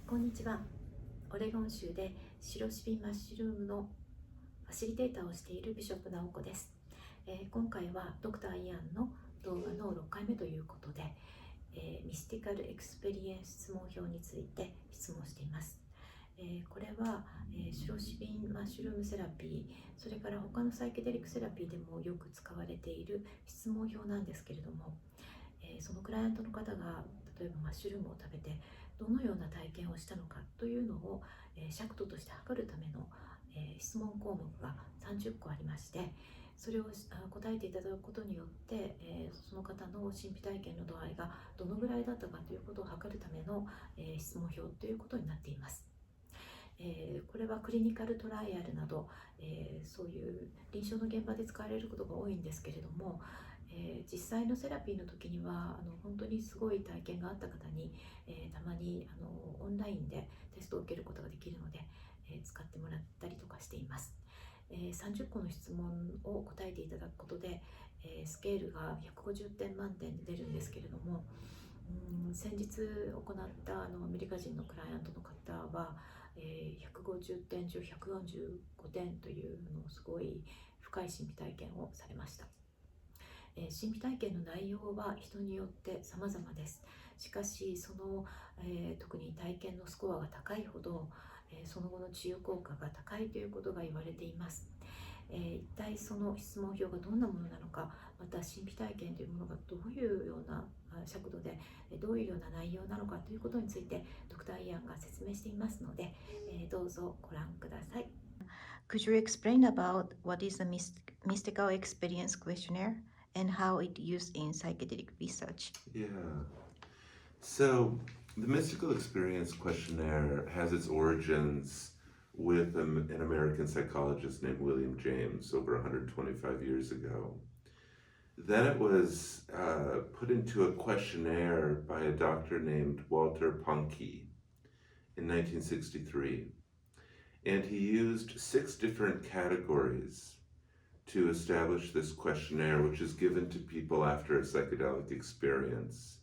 こんにちは。オレゴン州でシロシビンマッシュルームのファシリテーターをしているビショップ菜生子です。今回はドクターイアンの動画の6回目ということで、ミスティカルエクスペリエンス質問票について質問しています。これは、シロシビンマッシュルームセラピー、それから他のサイケデリックセラピーでもよく使われている質問票なんですけれども、そのクライアントの方が例えばマッシュルームを食べてどのような体験をしたのかというのを、尺度として測るための、質問項目が30個ありまして、それを答えていただくことによって、その方の神秘体験の度合いがどのぐらいだったかということを測るための、質問票ということになっています。これはクリニカルトライアルなど、そういう臨床の現場で使われることが多いんですけれども、実際のセラピーの時には本当にすごい体験があった方に、たまにオンラインでテストを受けることができるので、使ってもらったりとかしています。30個の質問を答えていただくことで、スケールが150点満点で出るんですけれども、先日行ったアメリカ人のクライアントの方は、150点中145点というすごい深い神秘体験をされました。神秘体験の内容は人によって様々です。しかし特に体験のスコアが高いほど、その後の治癒効果が高いということが言われています。一体その質問票がどんなものなのか、また神秘体験というものがどういうような尺度でどういうような内容なのかということについてドクターイアンが説明していますので、どうぞご覧ください。Could you explain about what is the Mystical Experience Questionnaire and how it used in psychedelic research? Yeah. So, the Mystical Experience Questionnaire has its origins with an American psychologist named William James over 125 years ago. Then it was put into a questionnaire by a doctor named Walter Pahnke in 1963. And he used 6 different categories to establish this questionnaire, which is given to people after a psychedelic experience.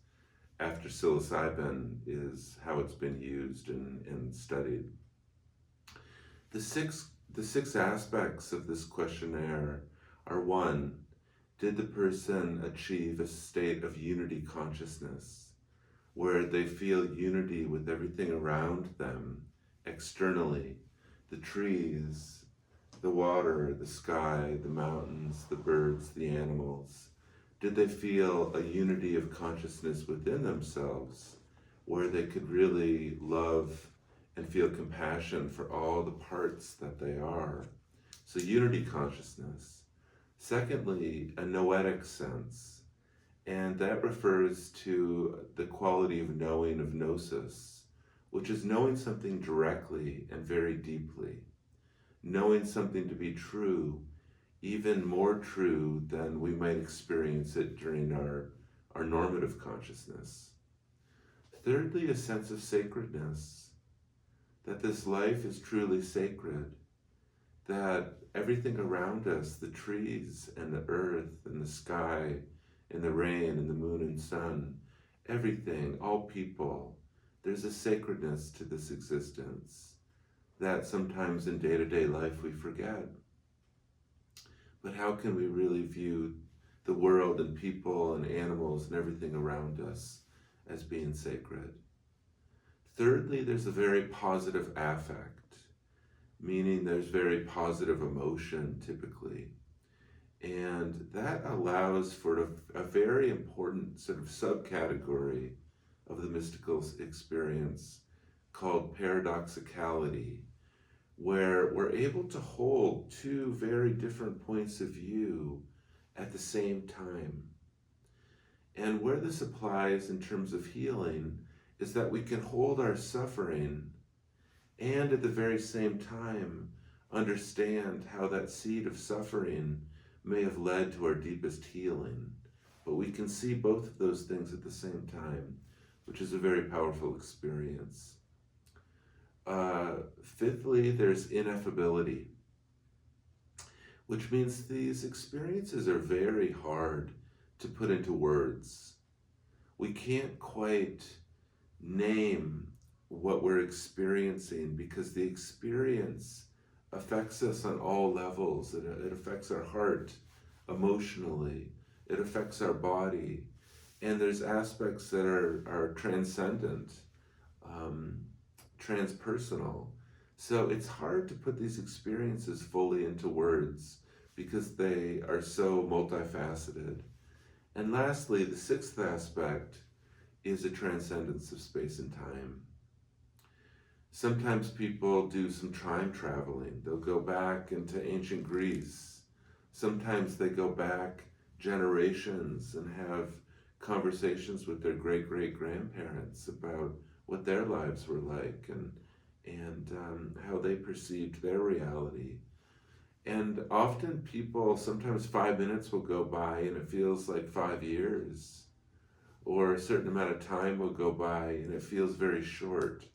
After psilocybin is how it's been used and studied. The six aspects of this questionnaire are: 1, did the person achieve a state of unity consciousness, where they feel unity with everything around them, externally, the trees, the water, the sky, the mountains, the birds, the animals? Did they feel a unity of consciousness within themselves, where they could really love and feel compassion for all the parts that they are? So unity consciousness. Secondly, a noetic sense, and that refers to the quality of knowing, of gnosis, which is knowing something directly and very deeply, knowing something to be true, even more true than we might experience it during our normative consciousness. Thirdly, a sense of sacredness, that this life is truly sacred, that everything around us, the trees and the earth and the sky and the rain and the moon and sun, everything, all people, there's a sacredness to this existence that sometimes in day-to-day life we forget. But how can we really view the world and people and animals and everything around us as being sacred? Thirdly, there's a very positive affect, meaning there's very positive emotion typically. And that allows for a very important sort of subcategory of the mystical experience called paradoxicality, where we're able to hold 2 very different points of view at the same time. And where this applies in terms of healing is that we can hold our suffering and at the very same time understand how that seed of suffering may have led to our deepest healing. But we can see both of those things at the same time, which is a very powerful experience. Fifthly, there's ineffability, which means these experiences are very hard to put into words. We can't quite name what we're experiencing, because the experience affects us on all levels. It affects our heart emotionally, it affects our body, and there's aspects that are transcendent, transpersonal. So it's hard to put these experiences fully into words because they are so multifaceted. And lastly, the sixth aspect is a transcendence of space and time. Sometimes people do some time traveling. They'll go back into ancient Greece. Sometimes they go back generations and have conversations with their great-great-grandparents about what their lives were like and how they perceived their reality. And often people, sometimes 5 minutes will go by and it feels like 5 years, or a certain amount of time will go by and it feels very short.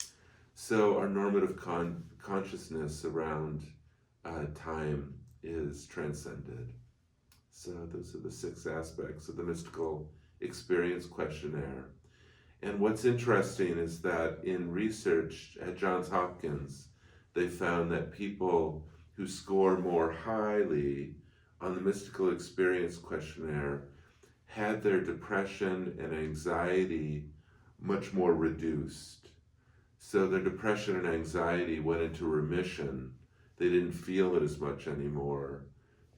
So our normative consciousness around time is transcended. So those are the 6 aspects of the Mystical Experience Questionnaire. And what's interesting is that in research at Johns Hopkins, they found that people who score more highly on the Mystical Experience Questionnaire had their depression and anxiety much more reduced. So their depression and anxiety went into remission. They didn't feel it as much anymore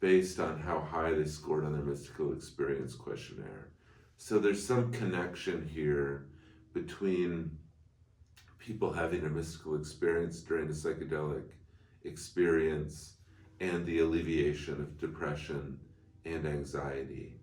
based on how high they scored on their Mystical Experience Questionnaire. So there's some connection here between people having a mystical experience during a psychedelic experience and the alleviation of depression and anxiety.